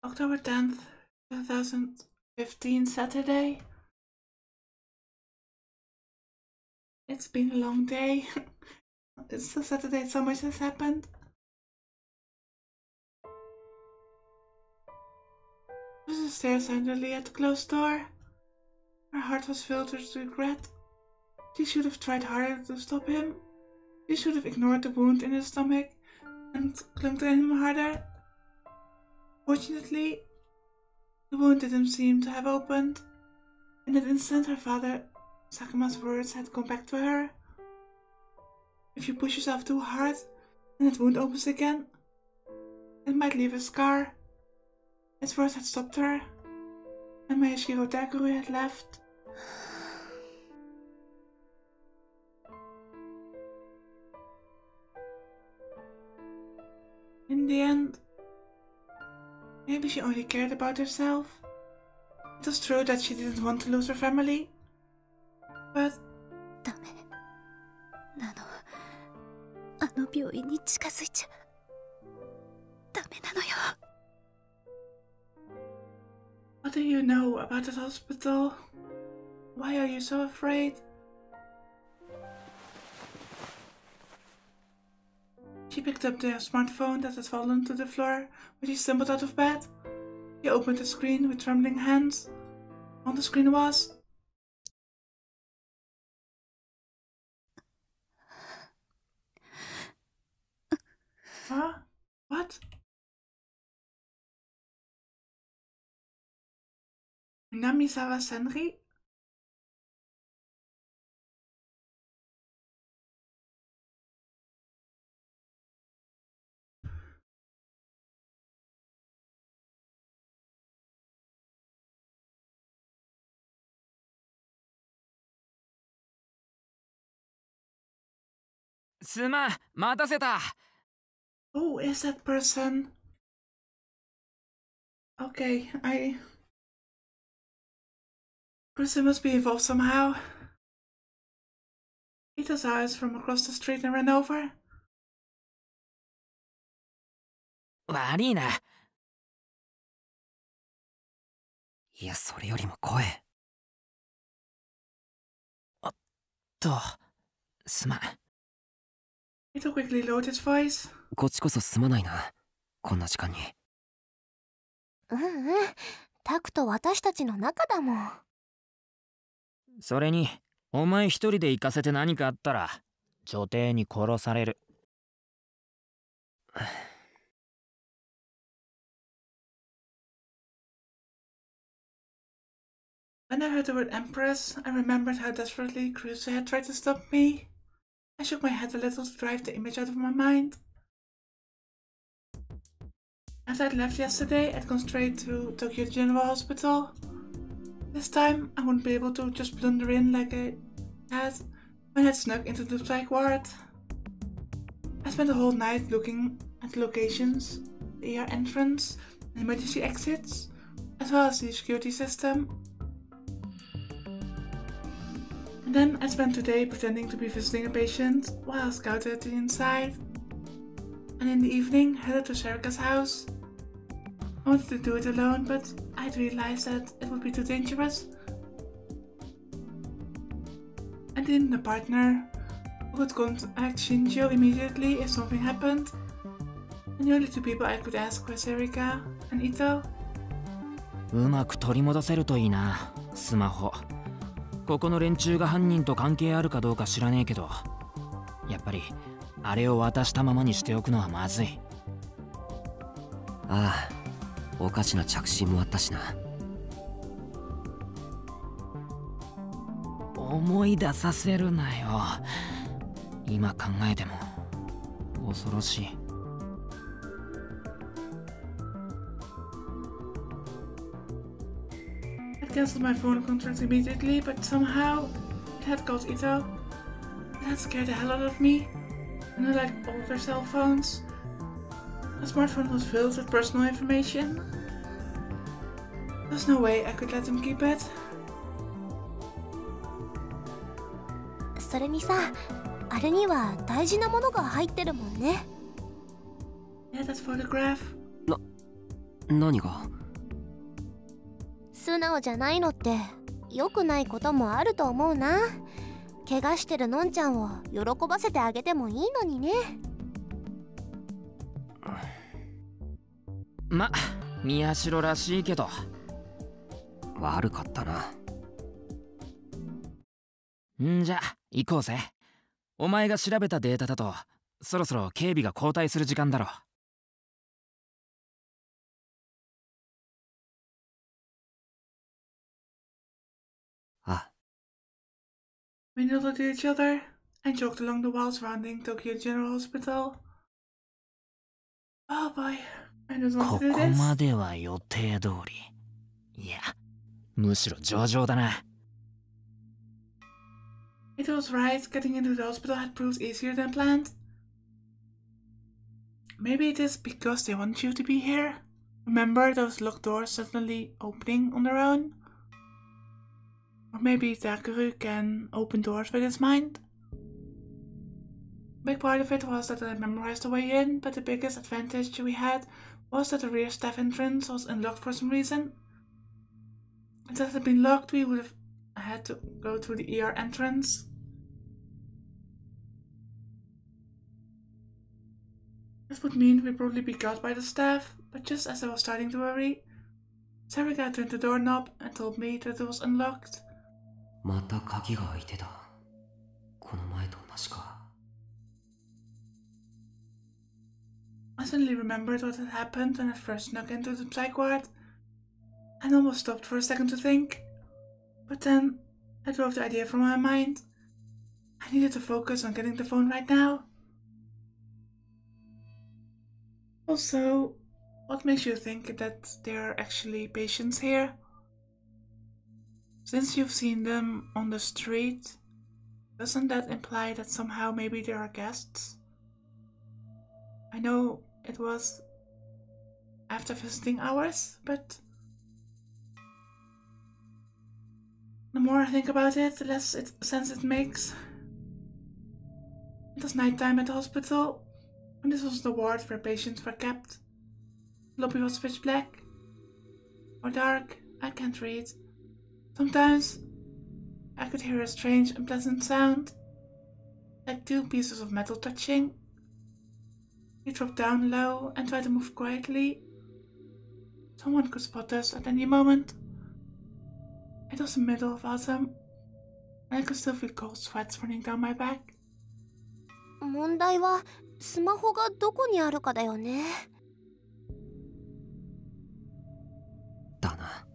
October 10th, 2015, Saturday. It's been a long day. It's still Saturday, so much has happened. Lucy stared silently at the closed door. Her heart was filled with regret. She should have tried harder to stop him. She should have ignored the wound in his stomach and clung to him harder. Fortunately, the wound didn't seem to have opened. In that instant, her father, Sakuma's words had come back to her. If you push yourself too hard, and that wound opens again, it might leave a scar. His words had stopped her, and Mayashiro Daguru had left. In the end, maybe she only cared about herself. It was true that she didn't want to lose her family, but... ダメなの。あの病院に近づいちゃダメなのよ。What do you know about that hospital? Why are you so afraid? She picked up the smartphone that had fallen to the floor when she stumbled out of bed. She opened the screen with trembling hands. On the screen was... Huh? What? Namisawa Senri? Who is that person? Okay, Person must be involved somehow. Ito saw us from across the street and ran over. 悪いな。いや、それよりも声。すまん。Ito quickly lowered his voice. こっちこそすまないな。こんな時間に。タクと私たちの仲だもん。それに、お前一人で行かせて何かあったら、女帝に殺される。When I heard the word Empress, I remembered how desperately Crusoe had tried to stop me. I shook my head a little to drive the image out of my mind. After I'd left yesterday, I'd gone straight to Tokyo General Hospital. This time, I wouldn't be able to just blunder in like I had when I had snuck into the Psych ward. I spent the whole night looking at the locations, the ER entrance, and emergency exits, as well as the security system. And then I spent today pretending to be visiting a patient while I scouted the inside. And in the evening, headed to Sherika's house. I wanted to do it alone, but I'd realized that it would be too dangerous. I needed a partner who could contact Shinjo immediately if something happened. And the only two people I could ask were Sherika and Ito. うまく取り戻せるといいな、スマホ。ここの連中が犯人と関係あるかどうか知らねえけど、やっぱりあれを渡したままにしておくのはまずい。ああ、おかしな着信もあったしな。思い出させるなよ。今考えても恐ろしい。I cancelled my phone contract immediately, but somehow it had called Ito. It had scared the hell out of me. And unlike all of their cell phones, my smartphone was filled with personal information. There's no way I could let them keep it. それにさ、あれには大事なものが入ってるもんね。Yeah, that photograph. 何が？素直じゃないのって良くないこともあると思うな。怪我してるのんちゃんを喜ばせてあげてもいいのにね。ま、宮代らしいけど。悪かったな。んじゃ行こうぜ。お前が調べたデータだとそろそろ警備が交代する時間だろ。あ。We nodded to each other and joked along the wall surrounding Tokyo General Hospital. Oh boy, I don't want こ to do こ this. までは予定通り。いや、むしろ上々だな。It was right, getting into the hospital had proved easier than planned. Maybe it is because they want you to be here. Remember those locked doors suddenly opening on their own? Or maybe Dakaru can open doors with his mind? A big part of it was that I memorized the way in, but the biggest advantage we had was that the rear staff entrance was unlocked for some reason. If that had been locked, we would have had to go through the ER entrance. This would mean we'd probably be got by the staff, but just as I was starting to worry, Sarika turned the doorknob and told me that it was unlocked. また鍵が開いてた。この前と同じか。I suddenly remembered what had happened when I first snuck into the psych ward, and almost stopped for a second to think. But then I drove the idea from my mind. I needed to focus on getting the phone right now. Also, what makes you think that there are actually patients here? Since you've seen them on the street, doesn't that imply that somehow maybe there are guests? I know it was after visiting hours, but the more I think about it, the less sense it makes. It was nighttime at the hospital, and this was the ward where patients were kept. The lobby was pitch black or dark, I can't read. Sometimes I could hear a strange, unpleasant sound, like two pieces of metal touching. We dropped down low and tried to move quietly. Someone could spot us at any moment. It was the middle of autumn, and I could still feel cold sweats running down my back. 問題はスマホがどこにあるかだよね。だな。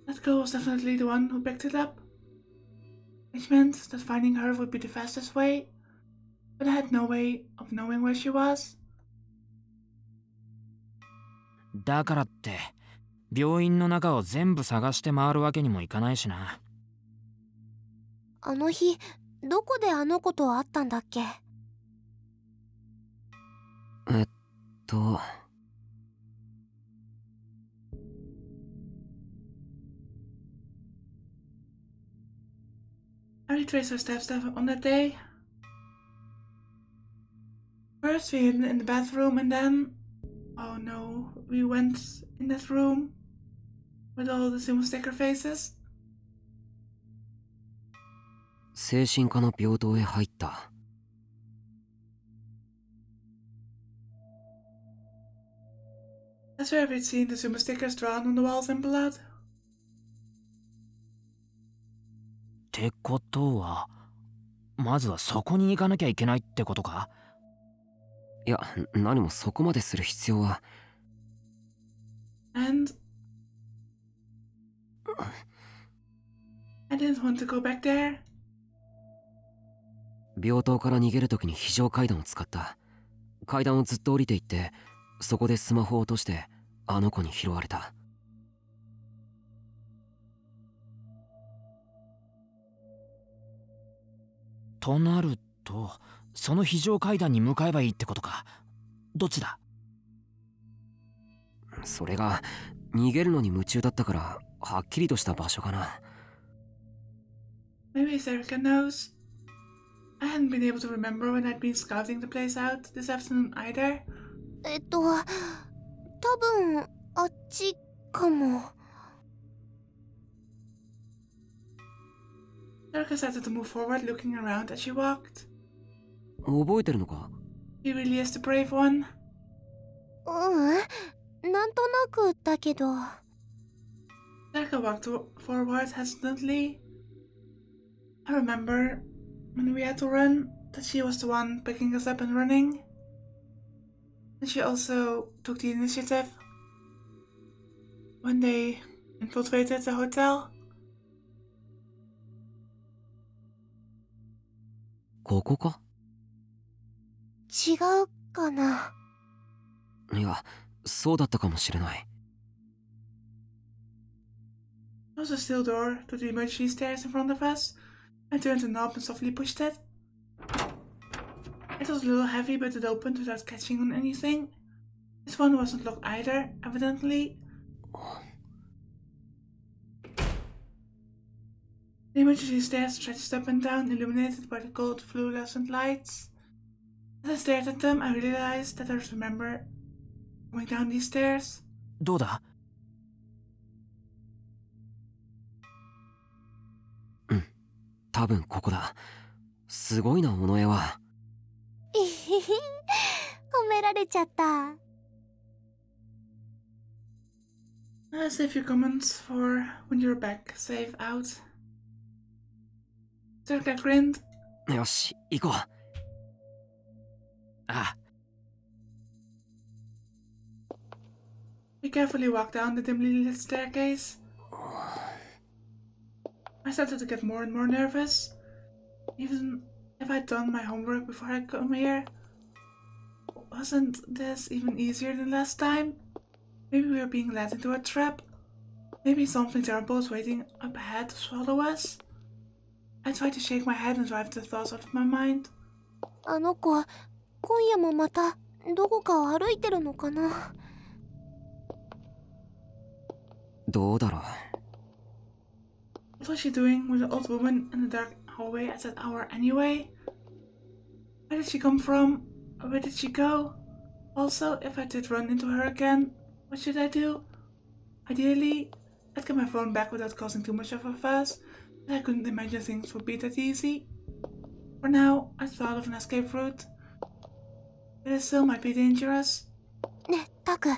That girl was definitely the one who picked it up, which meant that finding her would be the fastest way, but I had no way of knowing where she was. だからって病院の中を全部探して回るわけにもいかないしな。あの日どこであの子と会ったんだっけ？I retraced our steps on that day. First we hid in the bathroom and then, oh no, we went in that room with all the sumo sticker faces. 精神科の病棟へ入った。That's where we'd seen the sumo stickers drawn on the walls in blood. ってことは、まずはそこに行かなきゃいけないってことか？いや、何もそこまでする必要は。And I didn't want to go back there. 病棟から逃げるときに非常階段を使った。階段をずっと降りていって、そこでスマホを落としてあの子に拾われた。となると、その非常階段に向かえばいいってことか。どっちだ？それが逃げるのに夢中だったからはっきりとした場所かな。 Maybe Sarika knows. I hadn't been able to remember when I'd been scouting the place out this afternoon either. 多分あっちかも。Erica started to move forward, looking around as she walked. 覚えてるのか？ He really is the brave one. なんとなくだけど。Erica walked forward hesitantly. I remember when we had to run that she was the one picking us up and running. And she also took the initiative when they infiltrated the hotel. ここか？違うかな。いや、そうだったかもしれない。There was a steel door to the emergency stairs in front of us. I turned the knob and softly pushed it. It was a little heavy, but it opened without catching on anything. This one wasn't locked either, evidently. The emergency stairs stretched up and down, illuminated by the cold fluorescent lights. As I stared at them, I realized that I remember going down these stairs. どうだ？多分ここだ。すごいな、この絵は。褒められちゃった。I'll save your comments for when you're back, safe out. Serka grinned. よし、行こう。ああ。We carefully walked down the dimly lit staircase. I started to get more and more nervous, even if I'd done my homework before I come here. Wasn't this even easier than last time? Maybe we were being led into a trap. Maybe something terrible was waiting up ahead to swallow us. I tried to shake my head and drive the thoughts out of my mind. あの子、今夜もまたどこかを歩いてるのかな。どうだろう。What was she doing with an old woman in the dark hallway at that hour anyway? Where did she come from? Where did she go? Also, if I did run into her again, what should I do? Ideally, I'd get my phone back without causing too much of a fuss, but I couldn't imagine things would be that easy. For now, I thought of an escape route, but it still might be dangerous. ね、タク、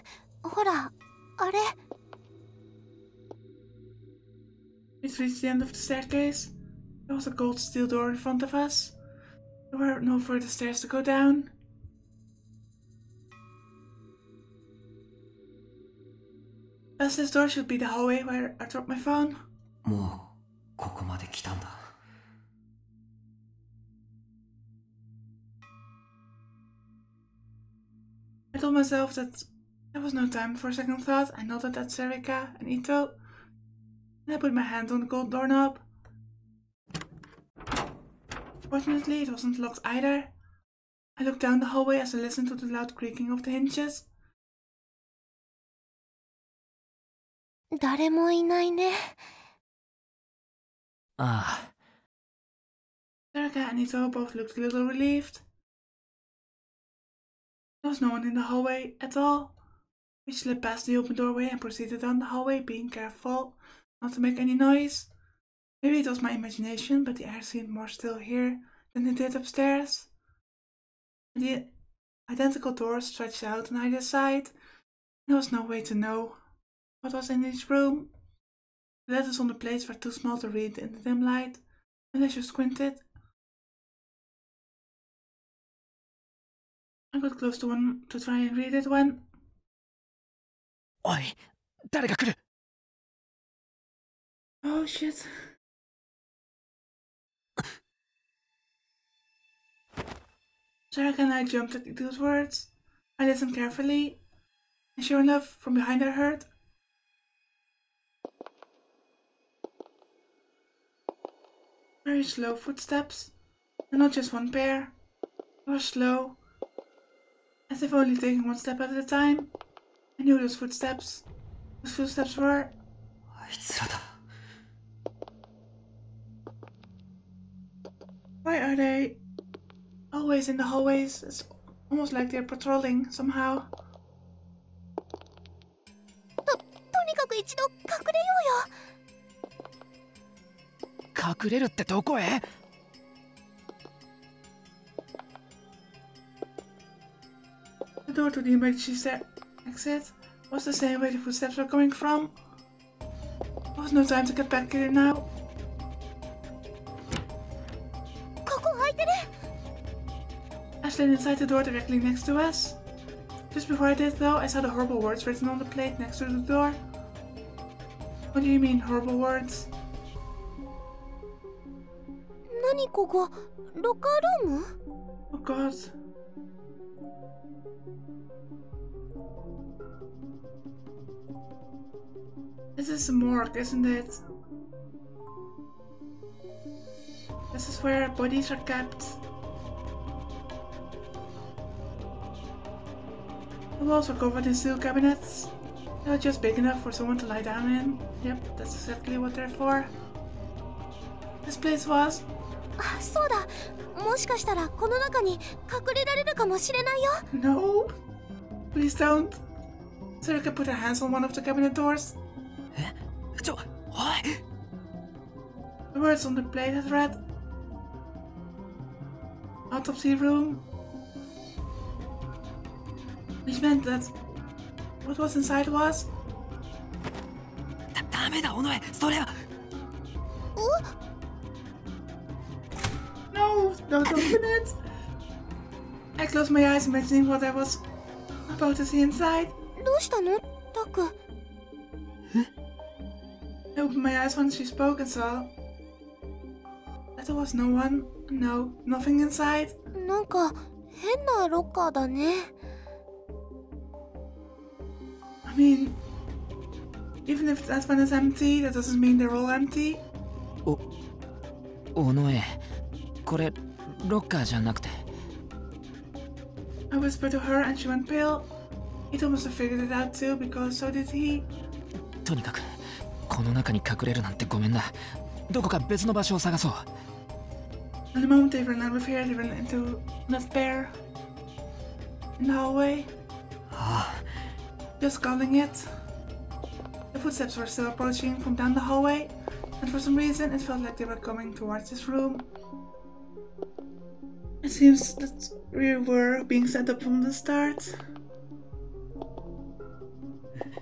ほら、あれ。We reached the end of the staircase. There was a cold steel door in front of us. There were no further stairs to go down. Thus, this door should be the hallway where I dropped my phone. もうここまで来たんだ。I told myself that there was no time for a second thought. I nodded at Serika and Ito, and I put my hand on the gold doorknob. Fortunately, it wasn't locked either. I looked down the hallway as I listened to the loud creaking of the hinges. 誰もいないね。ああ。Serika and Ito both looked a little relieved. There was no one in the hallway at all. We slipped past the open doorway and proceeded down the hallway, being careful not to make any noise. Maybe it was my imagination, but the air seemed more still here than it did upstairs. The identical doors stretched out on either side. There was no way to know what was in each room. The letters on the plates were too small to read in the dim light, unless you squinted. I got close to one to try and read it when... おい、誰が来る？ Oh shit. Sarah and I jumped at those words. I listened carefully, and sure enough, from behind I heard... very slow footsteps, and not just one pair. They were slow, as if only taking one step at a time. I knew those footsteps. Those footsteps were... あいつらだ。 Why are they always in the hallways. It's almost like they're patrolling somehow. とにかく一度隠れようよ。隠れるってどこへ？ The door to the emergency exit was the same way the footsteps were coming from. There was no time to get back here now. ここ開いてる。 I slid inside the door directly next to us. Just before I did though, I saw the horrible words written on the plate next to the door. What do you mean, horrible words? 何ここ？ロッカールーム？ Oh god. This is the morgue, isn't it? This is where bodies are kept. The walls were covered in steel cabinets. They were just big enough for someone to lie down in. Yep, that's exactly what they're for. This place was... あ、そうだ。もしかしたらこの中に隠れられるかもしれないよ。No! Please don't. Sarika put her hands on one of the cabinet doors. おい The words on the plate had read... Autopsy room. Which meant that what was inside was... ダメだ尾上それは No! Don't open it! I closed my eyes imagining what I was about to see inside. どうしたの？タク。I opened my eyes when she spoke and saw that there was no one. No, nothing inside. なんか変なロッカーだね。I mean, even if that one is empty, that doesn't mean they're all empty. 尾上これロッカーじゃなくて I whispered to her and she went pale. He must have figured it out too, because so did he. とにかくこの中に隠れるなんてごめんなどこか別の場所を探そう And the moment they ran out of here, they ran into that bear in the hallway. Just calling it. The footsteps were still approaching from down the hallway, and for some reason it felt like they were coming towards this room. It seems that we were being set up from the start.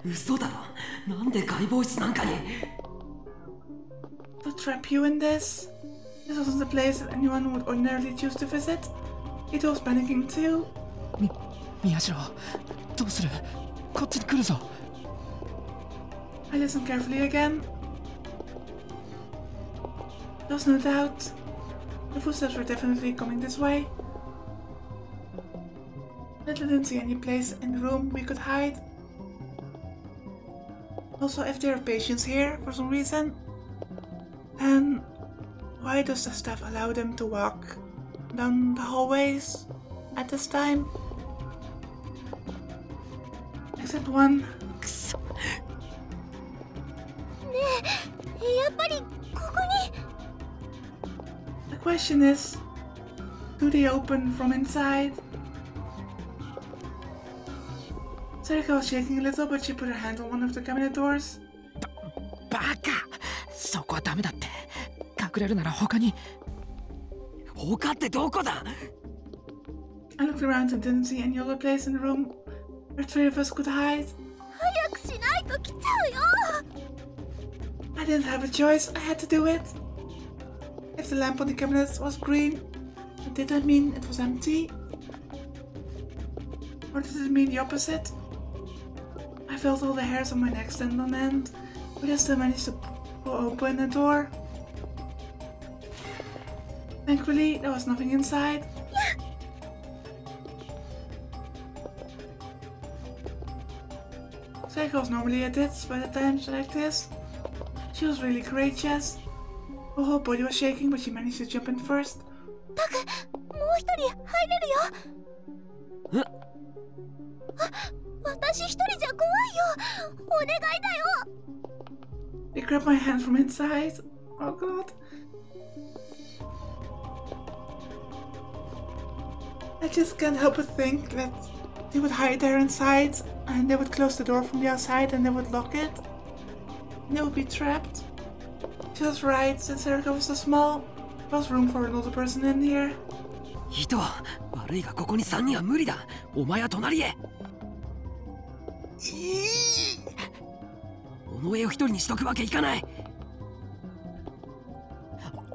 嘘だろなんで解剖室なんかに To trap you in this? This wasn't the place that anyone would ordinarily choose to visit. It was panicking too. 宮代どうするこっちに来るぞ I listened carefully again. There was no doubt. The footsteps were definitely coming this way. But I didn't see any place in the room we could hide. Also, if there are patients here for some reason, then why does the staff allow them to walk down the hallways at this time? Except one. ねえ、やっぱりここに。 The question is, do they open from inside? Sarika was shaking a little, but she put her hand on one of the cabinet doors. バカそこはダメだって隠れるなら他に他ってどこだ I looked around and didn't see any other place in the room where three of us could hide. 早くしないと来ちゃうよ。 I didn't have a choice, I had to do it. If the lamp on the cabinet was green, did that mean it was empty? Or did it mean the opposite? I felt all the hairs on my neck stand on end, but I still managed to pull open the door. Thankfully, there was nothing inside. Psych was normally a ditz by the times like this. She was really courageous. Her whole body was shaking, but she managed to jump in first. タク、もう一人入れるよ。私一人じゃ怖いよ。お願いだよ。 They grabbed my hand from inside. Oh god. I just can't help but think that they would hide there inside, and they would close the door from the outside, and they would lock it. And they would be trapped. She was right, since Erica was so small, there was room for another person in here. 人は悪いがここに3人は無理だ。お前は隣へ。尾上を一人にしとくわけいかない。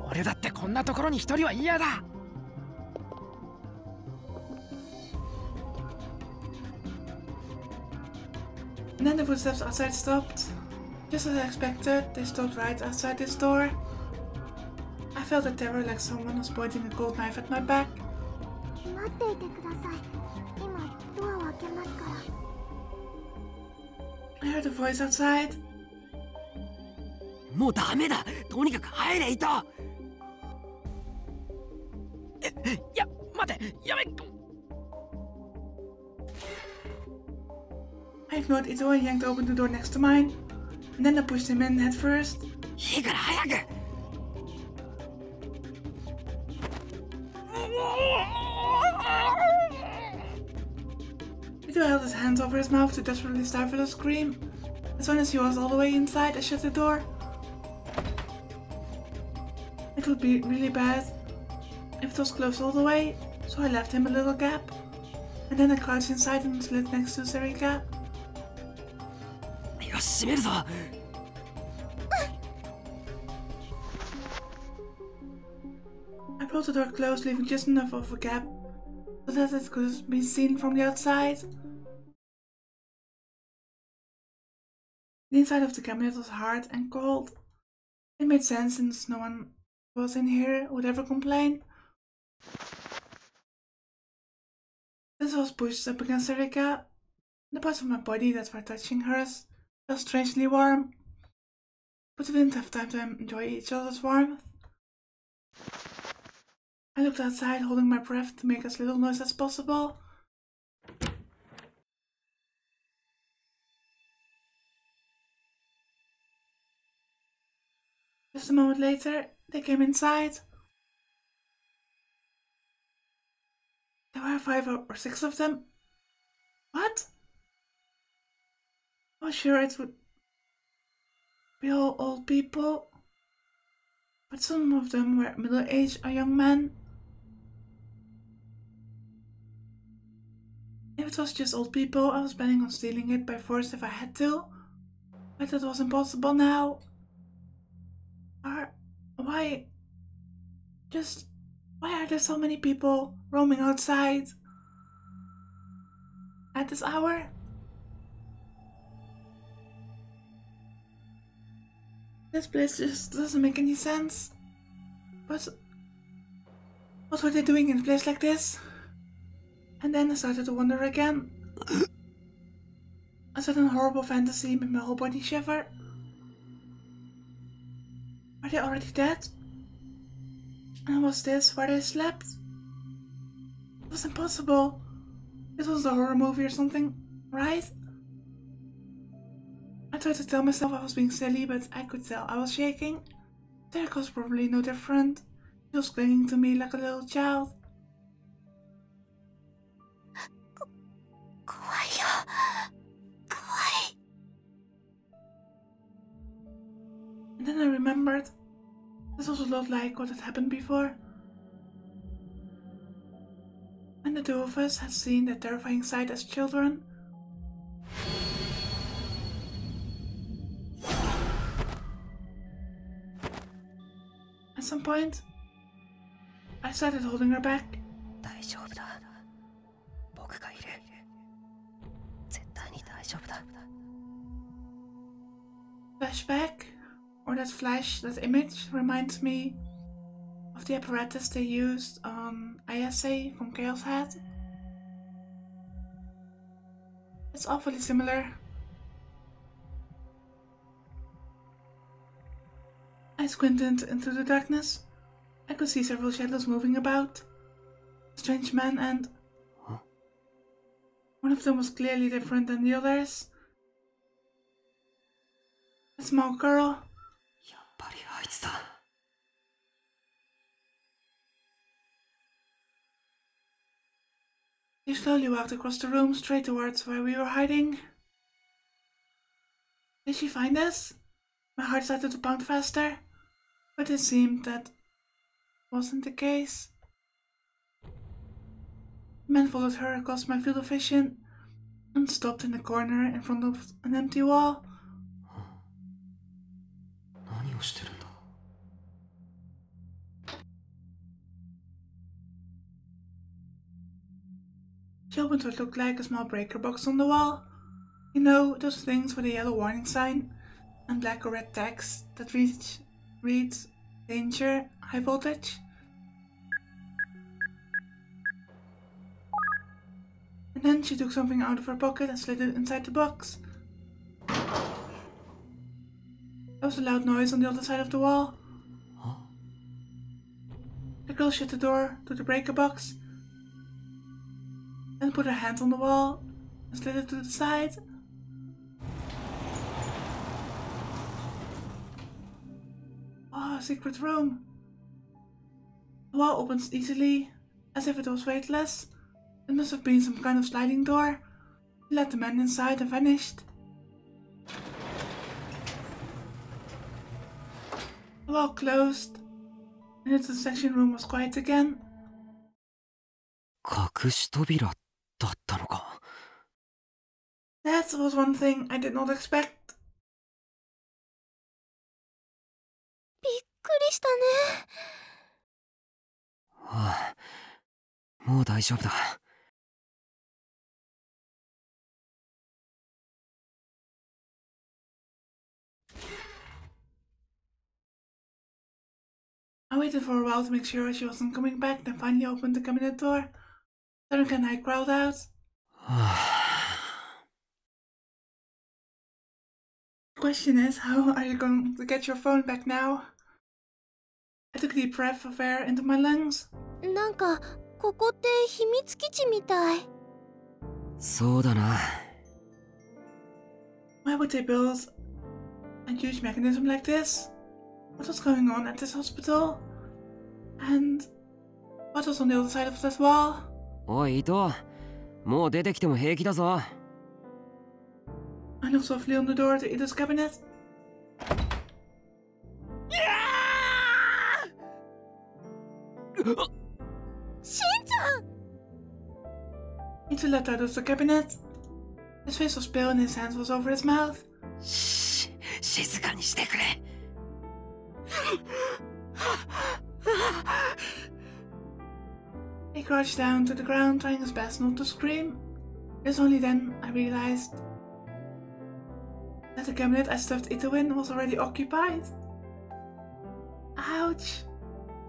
俺だってこんなところに一人は嫌だ。And then the footsteps outside stopped. Just as I expected, they stopped right outside this door. I felt a terror like someone was pointing a cold knife at my back. 待っていてください。今ドアを開けますから。I heard a voice outside. もうダメだ。とにかく入れ、糸。や、待て、やめ。I ignored Ito and yanked open the door next to mine. And then I pushed him in head first. いいから早く。Ito held his hands over his mouth to desperately stifle a scream. As soon as he was all the way inside, I shut the door. It would be really bad if it was closed all the way, so I left him a little gap. And then I crouched inside and slid next to Sarika. よし、閉めるぞ。I pulled the door closed, leaving just enough of a gap so that it could be seen from the outside. The inside of the cabinet was hard and cold. It made sense since no one was in here would ever complain. This was pushed up against Erika. The parts of my body that were touching hers felt strangely warm, but we didn't have time to enjoy each other's warmth. I looked outside, holding my breath to make as little noise as possible. Just a moment later, they came inside. There were 5 or 6 of them. What? I was sure it would be all old people, but some of them were middle-aged or young men. If it was just old people, I was planning on stealing it by force if I had to, but that was impossible now. Or why are there so many people roaming outside at this hour? This place just doesn't make any sense. But what were they doing in a place like this? And then I started to wonder again. A sudden horrible fantasy made my whole body shiver. Are they already dead? And was this where they slept? It was impossible. This was a horror movie or something, right? I tried to tell myself I was being silly, but I could tell I was shaking. Derek was probably no different. He was clinging to me like a little child. And then I remembered. This was a lot like what had happened before. And the two of us had seen that terrifying sight as children. At some point, I started holding her back. Flashback, or that flash, that image, reminds me of the apparatus they used on ISA from Chaos Head. It's awfully similar. I squinted into the darkness. I could see several shadows moving about. Strange men, and one of them was clearly different than the others. A small girl. She slowly walked across the room straight towards where we were hiding. Did she find us? My heart started to pound faster, but it seemed that wasn't the case. The man followed her across my field of vision and stopped in a corner in front of an empty wall. 何をしてるんだ? She opened what looked like a small breaker box on the wall. You know, those things with a yellow warning sign and black or red text that reads danger, high voltage. And then she took something out of her pocket and slid it inside the box. There was a loud noise on the other side of the wall. Huh? The girl shut the door to the breaker box and put her hand on the wall and slid it to the side. Oh, a secret room. The wall opens easily, as if it was weightless. It must have been some kind of sliding door. She let the man inside and vanished. The wall closed, and the section room was quiet again. 隠し扉だったのか? That was one thing I did not expect. びっくりしたね。ああ、もう大丈夫だ。I waited for a while to make sure she wasn't coming back, then finally opened the cabinet door. Suddenly I growled out. The question is, how are you going to get your phone back now? I took a deep breath of air into my lungs. なんかここって秘密基地みたい。そうだな。Why would they build a huge mechanism like this? What was going on at this hospital? And what was on the other side of that wall? おい、伊藤。もう出てきても平気だぞ。I knocked softly on the door to Ida's cabinet. Shin-chan! Ida leapt out of the cabinet. His face was pale and his hand was over his mouth. 静かにしてくれ。He crouched down to the ground, trying his best not to scream. It was only then I realized that the cabinet I stuffed Ito in was already occupied. Ouch!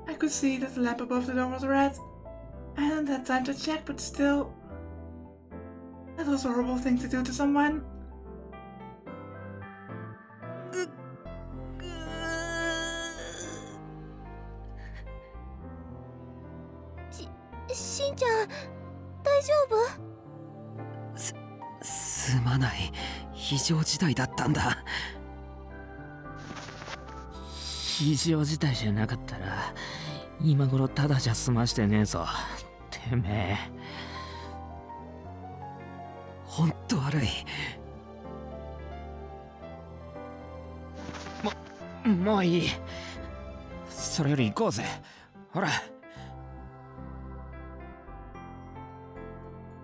I could see that the lamp above the door was red. I hadn't had time to check, but still, that was a horrible thing to do to someone. Shin-chan, 大丈夫？すまない。非常事態だったんだ。非常事態じゃなかったら今頃ただじゃ済ましてねえぞ。てめえ。ほんと悪い。もういい。それより行こうぜ。ほら。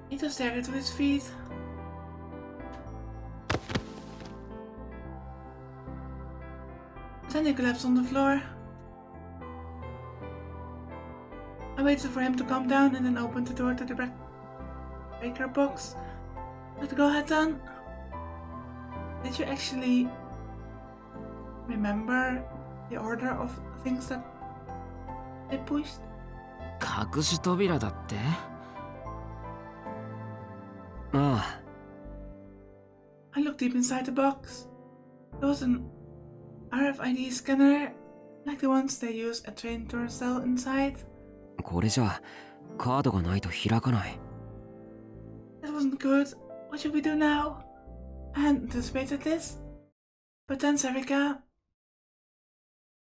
Ito staggered to his feet. Then he collapsed on the floor. I waited for him to calm down and then opened the door to the breaker box that the girl had done. Did you actually remember the order of things that they pushed? 隠し扉だって？ああ。I looked deep inside the box. There was an RFID scanner, like the ones they use at train turnstile inside. これじゃカードがないと開かない。That wasn't good. What should we do now? I hadn't anticipated this. But then Sarika,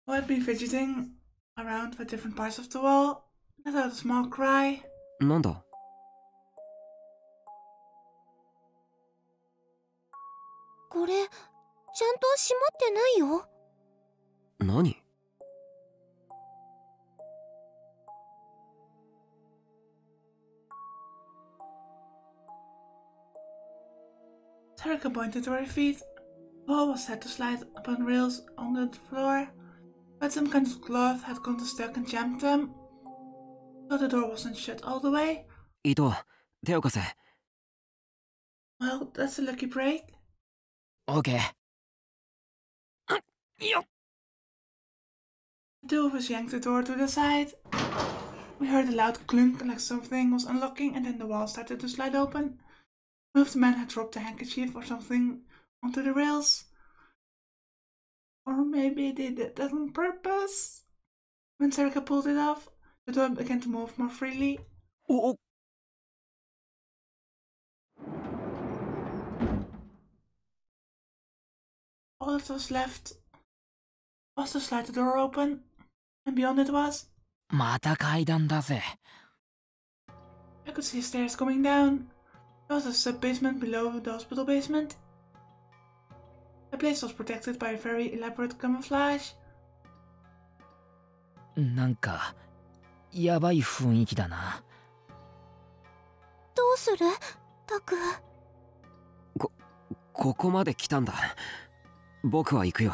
who had been fidgeting around with different parts of the wall, let out a small cry. なんだ?これちゃんと閉まってないよ。何？ Tarika pointed to her feet. The ball was set to slide upon rails on the floor, but some kind of cloth had gotten stuck and jammed them, so the door wasn't shut all the way. 伊藤、手を貸せ。 Well, that's a lucky break. OK。よっ。 The two of us yanked the door to the side. We heard a loud clunk like something was unlocking, and then the wall started to slide open. One of the men had dropped a handkerchief or something onto the rails. Or maybe they did that on purpose. When Sarika pulled it off, the door began to move more freely. Oh. All that was left was to slide the door open, and beyond it was... また階段だぜ。 I could see stairs coming down. There was a sub-basement below the hospital basement. The place was protected by a very elaborate camouflage. なんかやばい雰囲気だな。どうする？タク。ここまで来たんだ。僕は行くよ。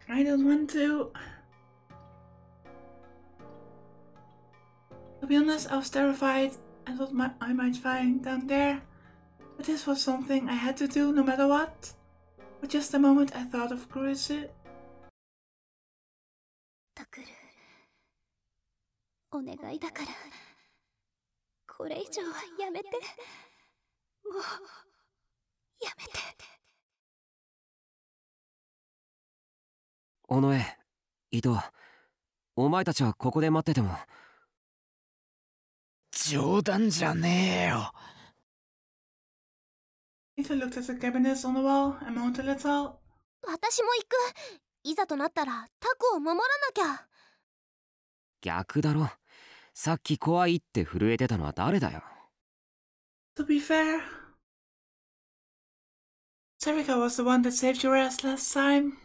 I don't want to. To be honest, I was terrified at what I might find down there. But this was something I had to do no matter what. For just a moment I thought of cruise. タクル、お願いだからこれ以上はやめて。もうやめて。尾上、伊藤、お前たちはここで待ってても。冗談じゃねえよ。Ethan looked at the cabinets on the wall and moaned a little. 私も行く。いざとなったらタクを守らなきゃ。逆だろ。さっき怖いって震えてたのは誰だよ。To be fair, Sarika was the one that saved your ass last time.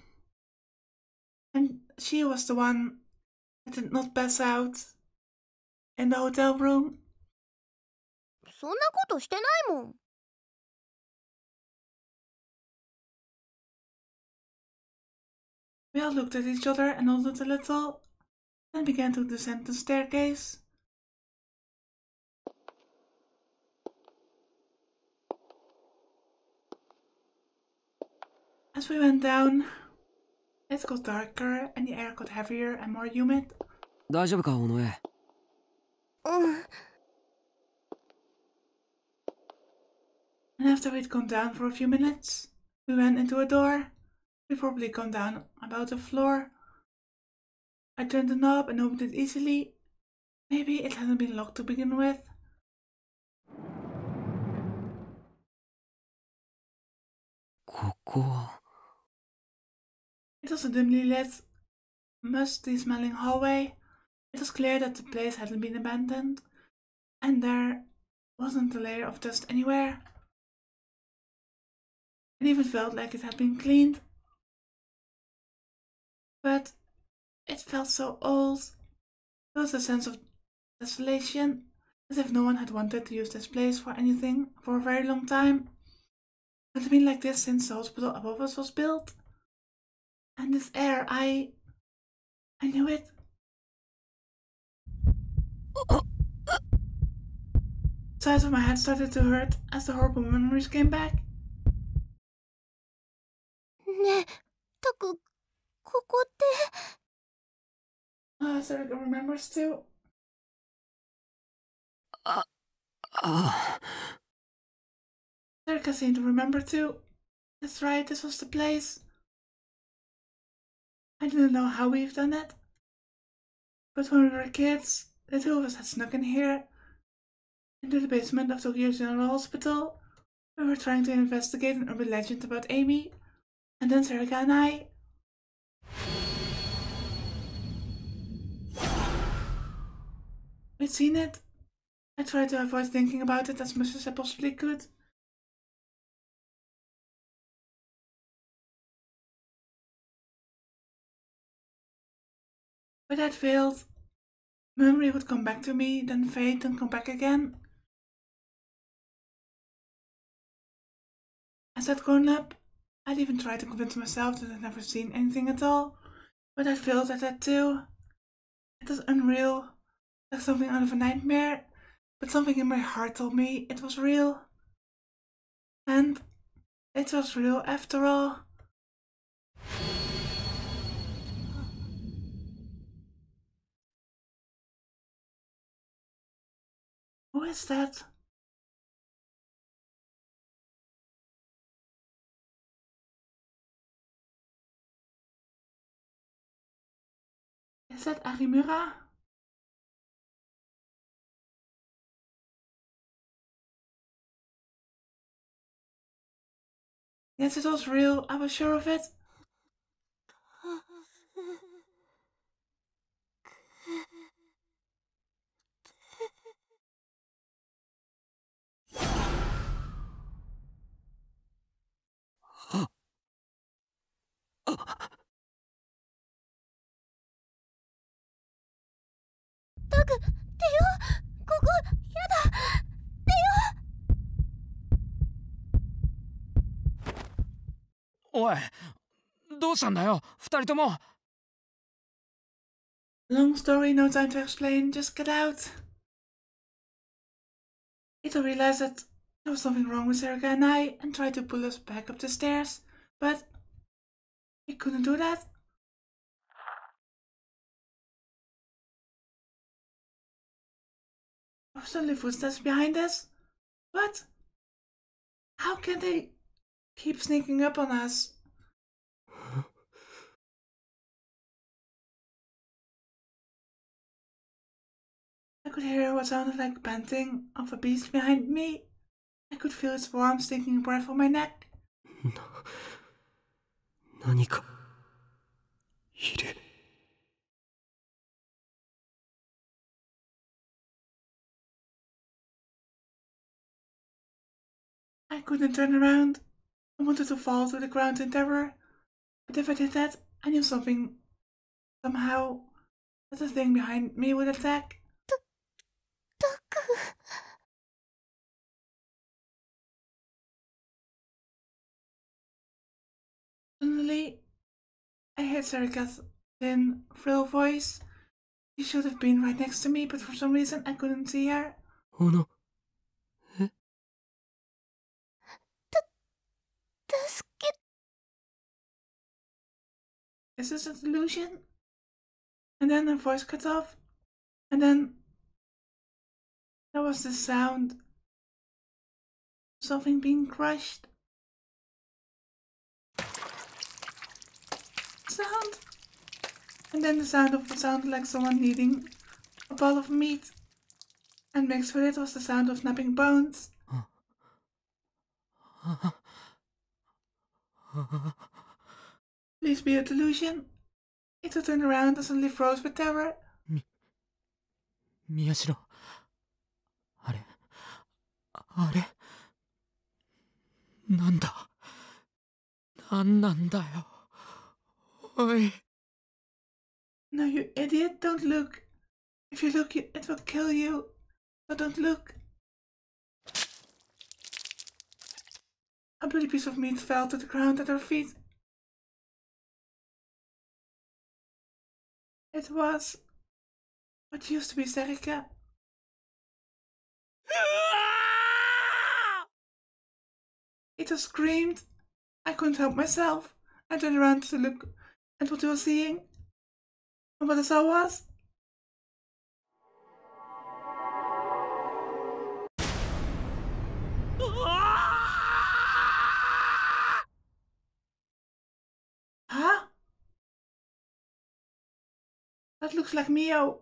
And she was the one that did not pass out in the hotel room. そんなことしてないもん。We all looked at each other and nodded a little, then began to descend the staircase. As we went down, it got darker and the air got heavier and more humid. 大丈夫か、尾上。うん。And after we'd gone down for a few minutes, we went into a door. We'd probably gone down about the floor. I turned the knob and opened it easily. Maybe it hadn't been locked to begin with. It was a dimly lit, musty smelling hallway. It was clear that the place hadn't been abandoned, and there wasn't a layer of dust anywhere. It even felt like it had been cleaned. But it felt so old. There was a sense of desolation, as if no one had wanted to use this place for anything for a very long time. It had been like this since the hospital above us was built. And this air, I knew it. The sides of my head started to hurt as the horrible memories came back. ねえ、タク、ここって。Sarika remembers too. Sarika seemed to remember too. That's right, this was the place. I didn't know how we've done it. But when we were kids, the two of us had snuck in here, into the basement of Tokyo General Hospital. We were trying to investigate an urban legend about Amy, and then Sarika and I. We'd seen it. I tried to avoid thinking about it as much as I possibly could. But that failed. Memory would come back to me, then fade, then come back again. As I'd grown up, I'd even tried to convince myself that I'd never seen anything at all, but I failed at that too. It was unreal, like something out of a nightmare, but something in my heart told me it was real. And it was real after all. Who is that? Is that Arimura? Yes, it was real, I was sure of it.おい、どうしたんだよ、二人とも。Long story, no time to explain, just get out. Ito realized that there was something wrong with Erica and I and tried to pull us back up the stairs, but he couldn't do that. There were suddenly footsteps behind us. What? How can they keep sneaking up on us? I could hear what sounded like panting of a beast behind me. I could feel its warm, stinking breath on my neck. 何かいる。I couldn't turn around. I wanted to fall to the ground in terror, but if I did that, I knew somehow, that the thing behind me would attack. Suddenly, I heard Sarika's thin, shrill voice. She should have been right next to me, but for some reason I couldn't see her. Oh no. Is this a delusion? And then her voice cut off, and then there was the sound. Something being crushed. Sound. And then the sound of what sounded like someone kneading a ball of meat. And mixed with it was the sound of snapping bones. Please be a delusion. It turned around and suddenly froze with terror. 宮代、あれなんだ、なんなんだよ、おい。 No, you idiot, don't look. If you look, it will kill you. So don't look. A bloody piece of meat fell to the ground at her feet. It was what used to be Serika. It was screamed. I couldn't help myself. I turned around to look at what I was seeing. And what I saw was... Huh? That looks like Mio.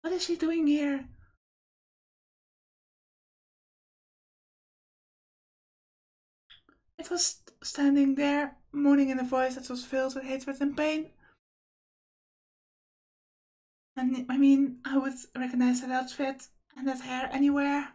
What is she doing here? It was standing there, moaning in a voice that was filled with hatred and pain. And I mean, I would recognize that outfit and that hair anywhere.